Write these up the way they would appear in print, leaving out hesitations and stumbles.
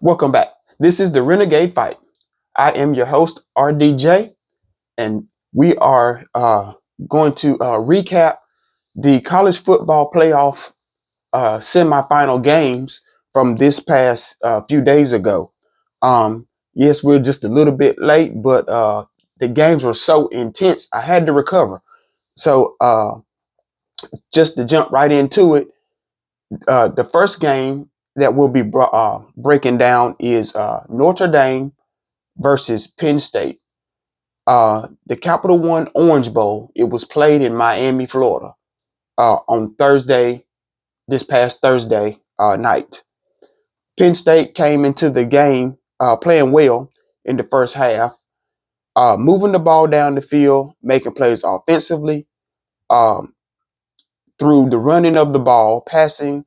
Welcome back. This is the Renegade Fight. I am your host, RDJ, and we are going to recap the college football playoff semifinal games from this past few days ago. Yes, we're just a little bit late, but the games were so intense, I had to recover. So just to jump right into it, the first game that we'll be breaking down is Notre Dame versus Penn State. The Capital One Orange Bowl. It was played in Miami, Florida, on this past Thursday night. Penn State came into the game playing well in the first half, moving the ball down the field, making plays offensively, um, through the running of the ball, passing.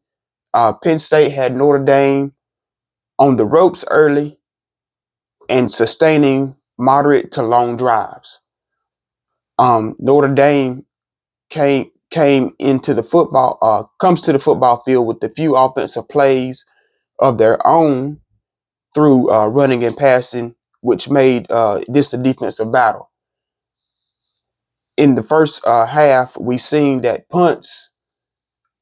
Penn State had Notre Dame on the ropes early and sustaining moderate to long drives. Notre Dame came into the football comes to the football field with a few offensive plays of their own through running and passing, which made this a defensive battle. In the first half, we seen that punts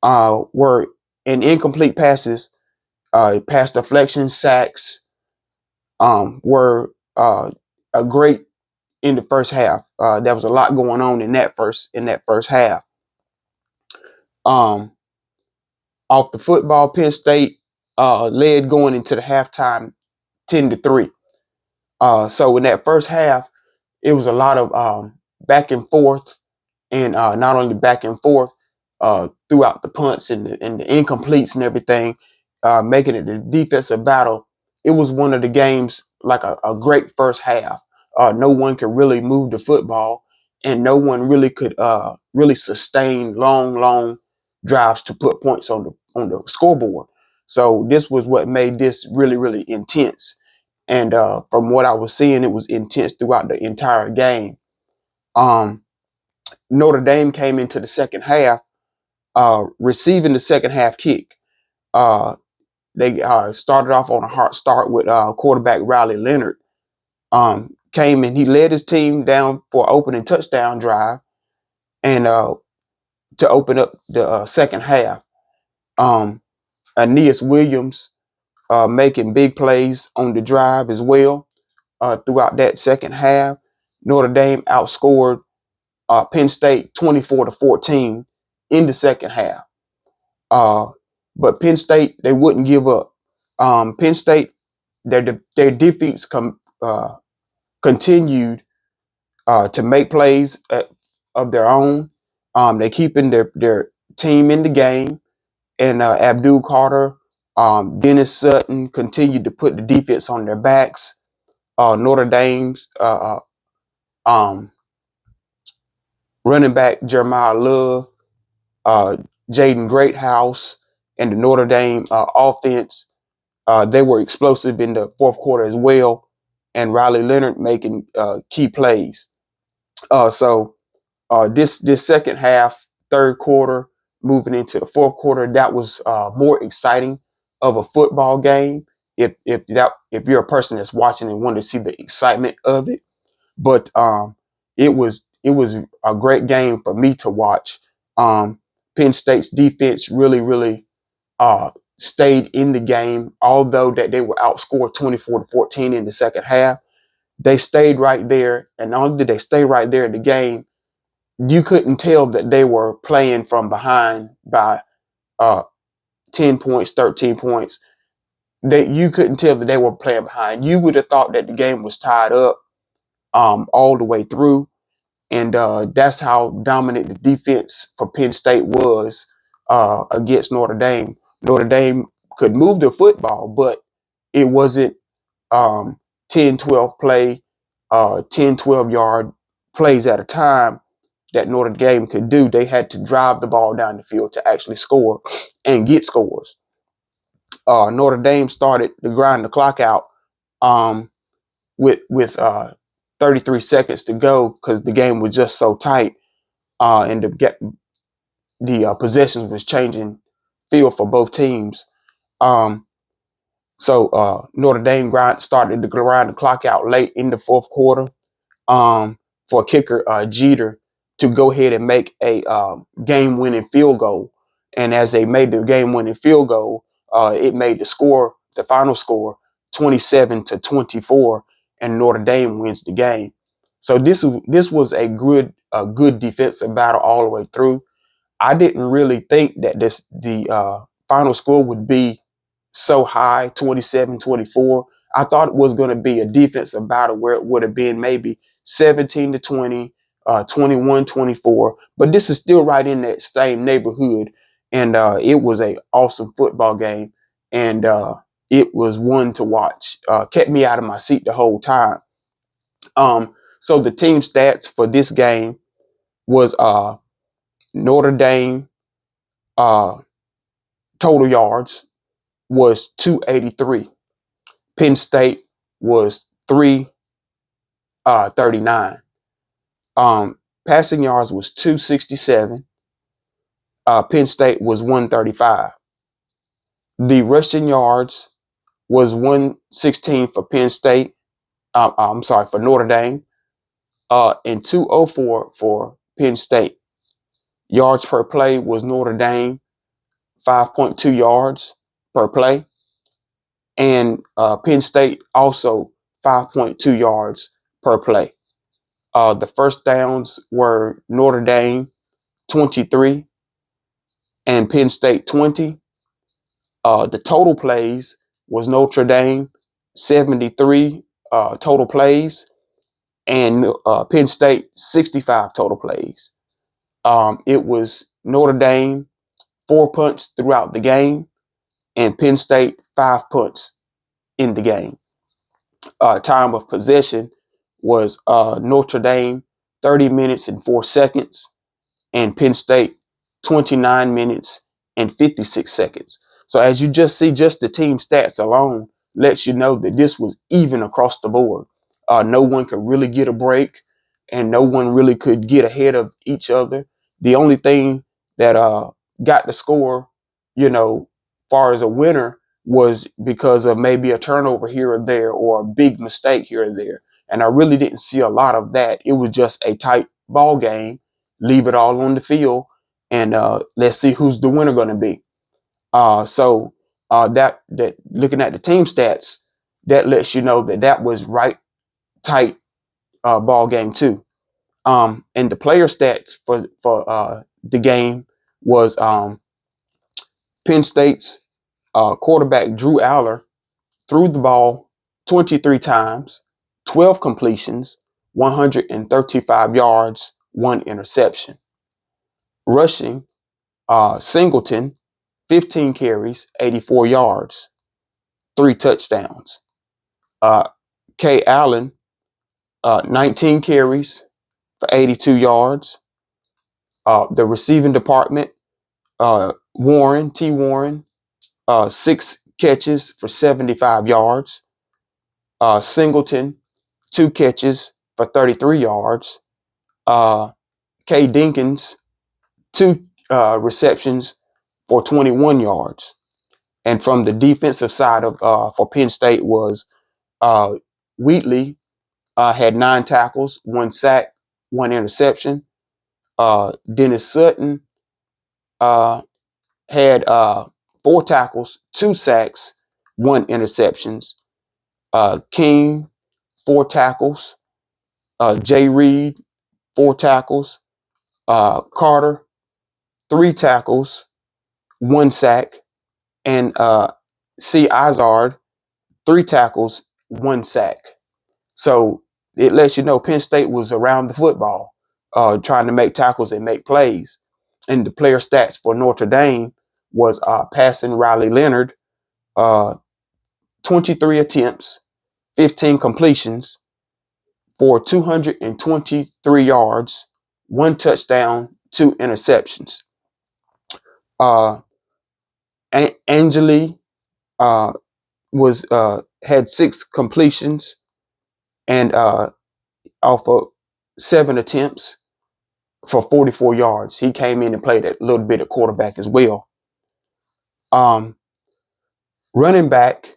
were and incomplete passes, pass deflections, sacks were a great in the first half. There was a lot going on in that first half. Um, Off the football, Penn State led going into the halftime 10-3. So in that first half, it was a lot of back and forth, and not only back and forth throughout the punts and the incompletes and everything, making it a defensive battle. It was one of the games like a great first half. No one could really move the football, and no one really could really sustain long drives to put points on the scoreboard. So this was what made this really intense. And from what I was seeing, it was intense throughout the entire game. Um, Notre Dame came into the second half, receiving the second half kick. Uh, they started off on a hot start with quarterback Riley Leonard. Came and he led his team down for opening touchdown drive and to open up the second half. Aeneas Williams making big plays on the drive as well throughout that second half. Notre Dame outscored Penn State 24-14 in the second half. But Penn State, they wouldn't give up. Penn State, their defense continued to make plays of their own. They keeping their team in the game, and Abdul Carter, Dennis Sutton continued to put the defense on their backs. Notre Dame's um, running back Jeremiah Love, uh, Jaden Greathouse, and the Notre Dame offense. They were explosive in the fourth quarter as well, and Riley Leonard making key plays. So this second half, third quarter, moving into the fourth quarter, that was more exciting of a football game. If you're a person that's watching and want to see the excitement of it, but it was a great game for me to watch. Penn State's defense really stayed in the game, although that they were outscored 24-14 in the second half. They stayed right there, and not only did they stay right there in the game, you couldn't tell that they were playing from behind by uh, 10 points, 13 points. You couldn't tell that they were playing behind. You would have thought that the game was tied up all the way through. And that's how dominant the defense for Penn State was against Notre Dame. Notre Dame could move the football, but it wasn't 10, 12 play, 10, 12-yard plays at a time that Notre Dame could do. They had to drive the ball down the field to actually score and get scores. Notre Dame started to grind the clock out um, with 33 seconds to go because the game was just so tight, and the possessions was changing field for both teams. Um, So Notre Dame started to grind the clock out late in the fourth quarter for kicker Jeter to go ahead and make a game-winning field goal. And as they made the game-winning field goal, it made the final score, 27-24, and Notre Dame wins the game. So this was a good defensive battle all the way through. I didn't really think that the final score would be so high, 27-24. I thought it was going to be a defensive battle where it would have been maybe 17-20, 21-24. But this is still right in that same neighborhood. And it was a awesome football game. And it was one to watch. Kept me out of my seat the whole time. So the team stats for this game was Notre Dame uh, total yards was 283. Penn State was 339. Passing yards was 267. Penn State was 135. The rushing yards was 116 for Penn State. I'm sorry, for Notre Dame. And 204 for Penn State. Yards per play was Notre Dame, 5.2 yards per play. And Penn State also 5.2 yards per play. The first downs were Notre Dame 23 and Penn State 20. The total plays was Notre Dame 73 total plays and Penn State 65 total plays. It was Notre Dame 4 punts throughout the game and Penn State 5 punts in the game. Time of possession was Notre Dame 30 minutes and 4 seconds and Penn State 29 minutes and 56 seconds. So as you just see, just the team stats alone lets you know that this was even across the board. No one could really get a break and no one really could get ahead of each other. The only thing that got the score, far as a winner was because of maybe a turnover here or there or a big mistake here or there. And I really didn't see a lot of that. It was just a tight ball game. Leave it all on the field, and let's see who's the winner going to be. So that looking at the team stats, that lets you know that was right tight ball game too. And the player stats for the game was Penn State's quarterback Drew Aller threw the ball 23 times, 12 completions, 135 yards, one interception. Rushing, Singleton, 15 carries, 84 yards, 3 touchdowns. K. Allen, 19 carries for 82 yards. The receiving department, Warren, 6 catches for 75 yards. Singleton, 2 catches for 33 yards. K. Dinkins, 2 receptions for 21 yards. And from the defensive side of for Penn State was Wheatley had 9 tackles, 1 sack, 1 interception. Dennis Sutton had 4 tackles, 2 sacks, 1 interceptions. King, 4 tackles. Jay Reed, 4 tackles. Carter, 3 tackles, 1 sack. And C. Izard, 3 tackles, 1 sack. So it lets you know Penn State was around the football, trying to make tackles and make plays. And the player stats for Notre Dame was passing Riley Leonard, 23 attempts, 15 completions for 223 yards, 1 touchdown, 2 interceptions. Angeli was had 6 completions and off of 7 attempts for 44 yards. He came in and played a little bit of quarterback as well. Running back,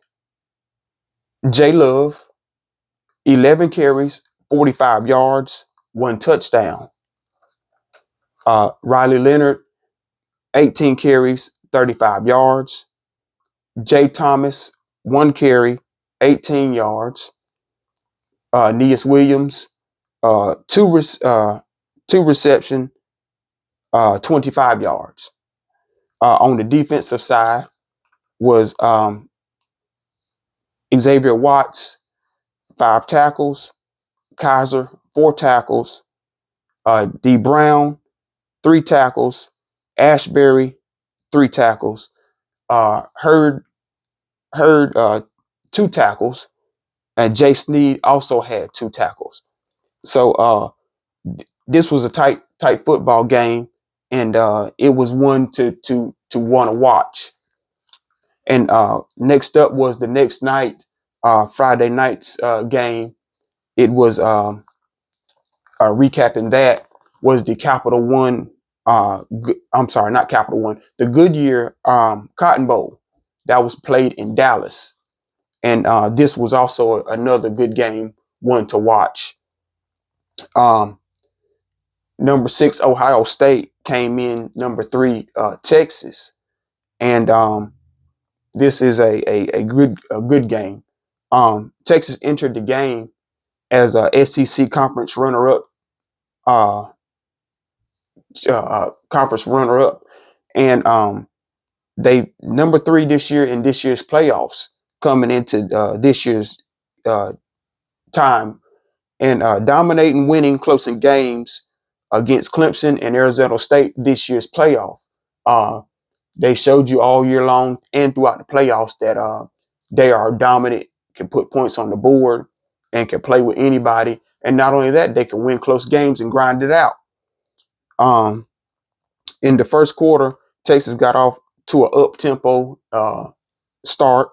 J Love, 11 carries, 45 yards, 1 touchdown. Riley Leonard, 18 carries, 35 yards. Jay Thomas, 1 carry, 18 yards. Neas Williams, uh, two, re- uh, two reception, 25 yards. On the defensive side was Xavier Watts, 5 tackles. Kaiser, 4 tackles. D. Brown, 3 tackles. Ashbury, 3 tackles. Hurd, 2 tackles. And Jay Sneed also had 2 tackles. So this was a tight football game, and it was one to want to watch. And next up was the next night, Friday night's game. It was recapping that was the Capital One. I'm sorry, not Capital One. The Goodyear Cotton Bowl that was played in Dallas, and this was also another good game, one to watch. Um, Number 6, Ohio State came in number 3, Texas, and this is a good game. Texas entered the game as a SEC uh, conference runner up, and they number 3 this year in this year's playoffs, coming into this year's uh, time, and dominating, winning close in games against Clemson and Arizona State this year's playoff. Uh, they showed you all year long and throughout the playoffs that they are dominant, can put points on the board, and can play with anybody. And not only that, they can win close games and grind it out. Um, in the first quarter, Texas got off to an up-tempo start,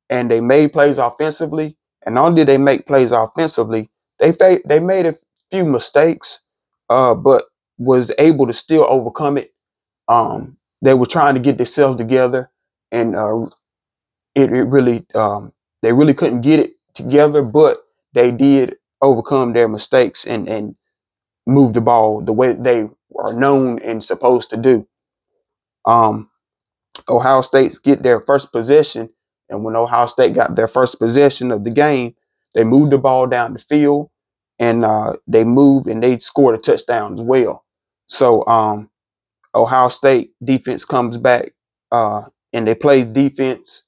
and they made plays offensively. And not only did they make plays offensively, they made a few mistakes, but was able to still overcome it. They were trying to get themselves together, and it really they really couldn't get it together, but they did overcome their mistakes and move the ball the way they are known and supposed to do. Um, Ohio State get their first possession, and when Ohio State got their first possession of the game, they moved the ball down the field, and they moved and they scored a touchdown as well. So Ohio State defense comes back, and they play defense,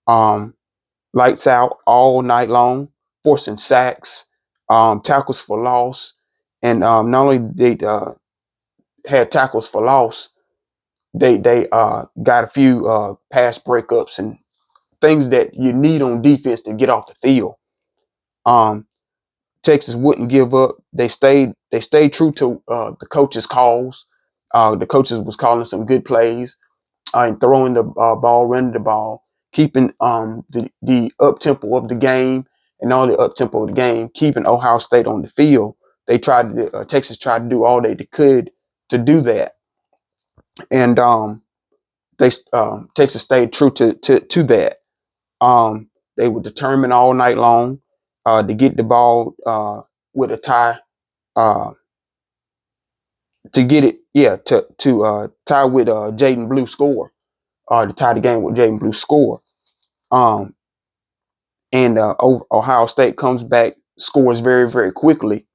um, lights out all night long, forcing sacks, tackles for loss, and not only they had tackles for loss, they got a few pass breakups and things that you need on defense to get off the field. Um, Texas wouldn't give up. They stayed true to the coaches' calls. The coaches was calling some good plays, and throwing the ball, running the ball, keeping the up tempo of the game, and all the up tempo of the game, keeping Ohio State on the field. Texas tried to do all they could to do that, and they Texas stayed true to that. They were determined all night long to get the ball with a tie, uh, to get it, yeah, to tie with Jaden Blue score, to tie the game with Jaden Blue score. Um, and Ohio State comes back, scores very, very quickly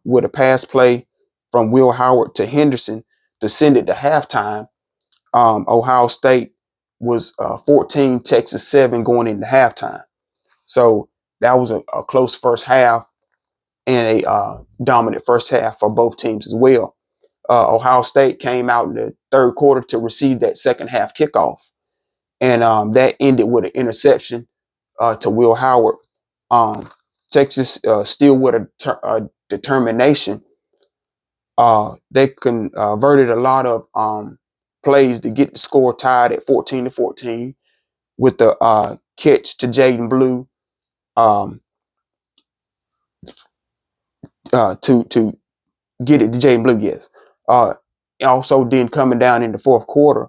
with a pass play from Will Howard to Henderson to send it to halftime. Ohio State was 14, Texas 7 going into halftime. So that was a close first half and a dominant first half for both teams as well. Ohio State came out in the third quarter to receive that second half kickoff, and that ended with an interception to Will Howard. Um, Texas still with a determination. They converted a lot of plays to get the score tied at 14-14 with the catch to Jaden Blue, um, to get it to Jaden Blue. Yes. Uh, Also, then coming down in the fourth quarter,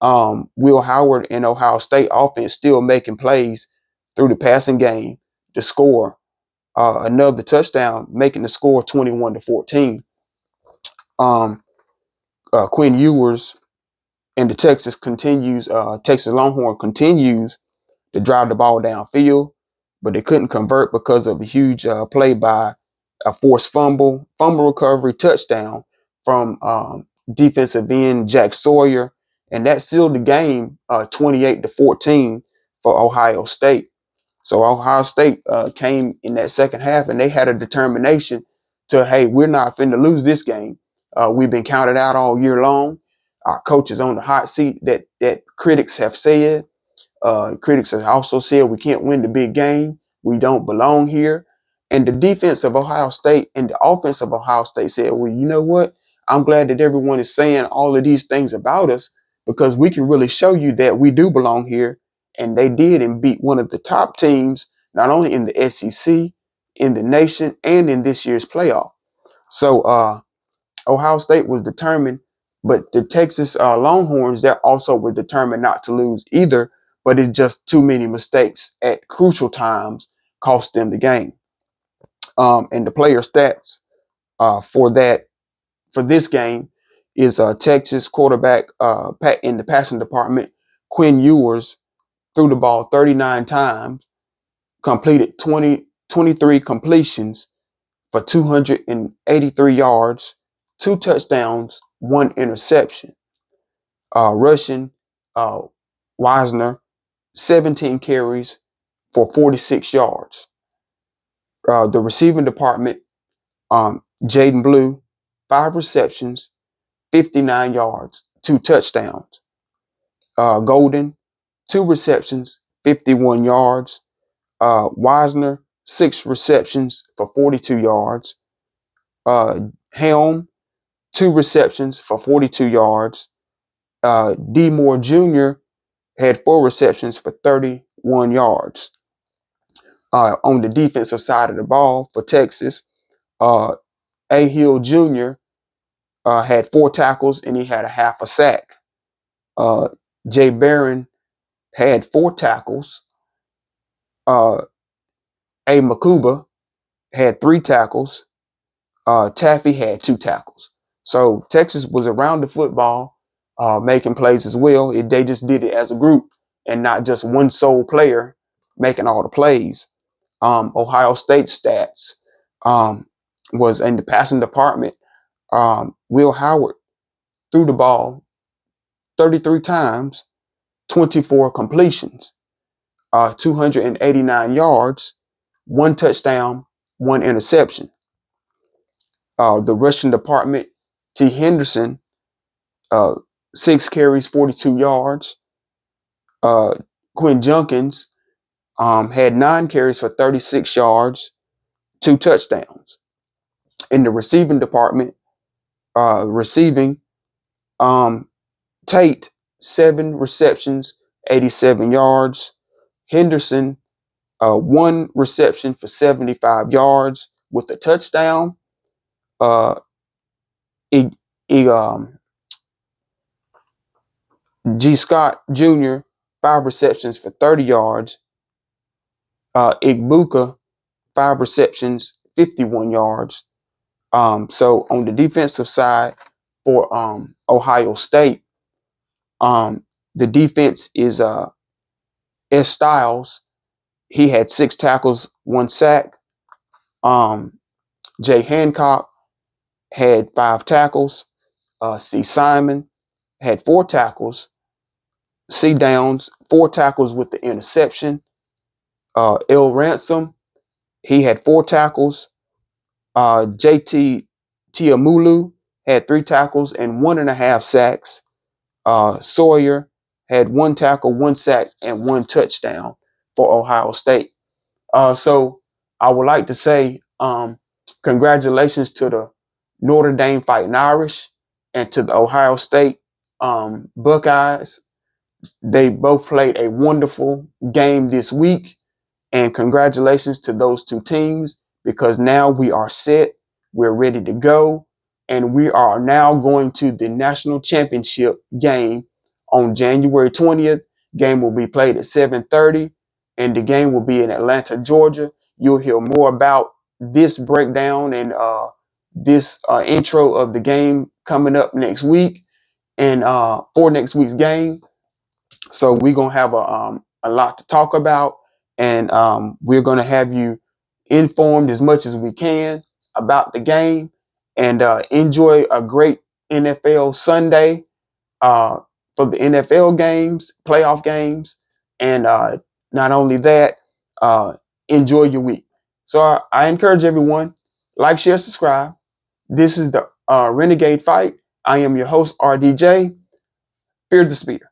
Will Howard and Ohio State offense still making plays through the passing game to score another touchdown, making the score 21-14. Quinn Ewers and the Texas Longhorn continues to drive the ball downfield, but they couldn't convert because of a huge play by a forced fumble recovery touchdown from defensive end Jack Sawyer, and that sealed the game 28-14 for Ohio State. So Ohio State came in that second half, and they had a determination to, hey, we're not finna lose this game. We've been counted out all year long. Our coach is on the hot seat that critics have said. Critics have also said we can't win the big game. We don't belong here. And the defense of Ohio State and the offense of Ohio State said, well, you know what? I'm glad that everyone is saying all of these things about us because we can really show you that we do belong here. And they did and beat one of the top teams, not only in the SEC, in the nation, and in this year's playoff. So Ohio State was determined, but the Texas Longhorns, they also were determined not to lose either, but it's just too many mistakes at crucial times cost them the game. And the player stats for this game is Texas quarterback in the passing department, Quinn Ewers, threw the ball 39 times, completed 23 completions for 283 yards, 2 touchdowns, 1 interception. Rushing, Wisner, 17 carries for 46 yards. The receiving department, Jaden Blue, 5 receptions, 59 yards, 2 touchdowns. Golden, 2 receptions, 51 yards. Wisner, 6 receptions for 42 yards. Helm, 2 receptions for 42 yards. D. Moore Jr. had 4 receptions for 31 yards. On the defensive side of the ball for Texas, A. Hill Jr. Had 4 tackles and he had a half a sack. Jay Barron had 4 tackles. A. Makuba had 3 tackles. Taffy had 2 tackles. So Texas was around the football, making plays as well. They just did it as a group and not just one sole player making all the plays. Ohio State stats was in the passing department. Will Howard threw the ball 33 times, 24 completions, 289 yards, 1 touchdown, 1 interception. The rushing department, T. Henderson, 6 carries, 42 yards. Quinn Junkins had 9 carries for 36 yards, 2 touchdowns. In the receiving department, Tate, 7 receptions, 87 yards. Henderson, 1 reception for 75 yards with a touchdown. G. Scott Jr., 5 receptions for 30 yards. Igbuka, 5 receptions, 51 yards. So on the defensive side for Ohio State, the defense is S. Styles. He had 6 tackles, 1 sack. Jay Hancock had 5 tackles. C. Simon had 4 tackles. C. Downs, 4 tackles with the interception. L. Ransom, he had 4 tackles. J.T. Tiamulu had 3 tackles and 1.5 sacks. Sawyer had 1 tackle, 1 sack, and 1 touchdown for Ohio State. So I would like to say congratulations to the Notre Dame Fighting Irish and to the Ohio State Buckeyes. They both played a wonderful game this week. And congratulations to those 2 teams because now we are set. We're ready to go. And we are now going to the national championship game on January 20th. Game will be played at 7:30. and the game will be in Atlanta, Georgia. You'll hear more about this breakdown and this intro of the game coming up next week and for next week's game. So we're gonna have a lot to talk about, and we're gonna have you informed as much as we can about the game, and enjoy a great NFL Sunday uh, for the NFL games, playoff games, and not only that, uh, enjoy your week. So I encourage everyone, like, share, subscribe. This is the Renegade Fight. I am your host, RDJ. Fear the Spear.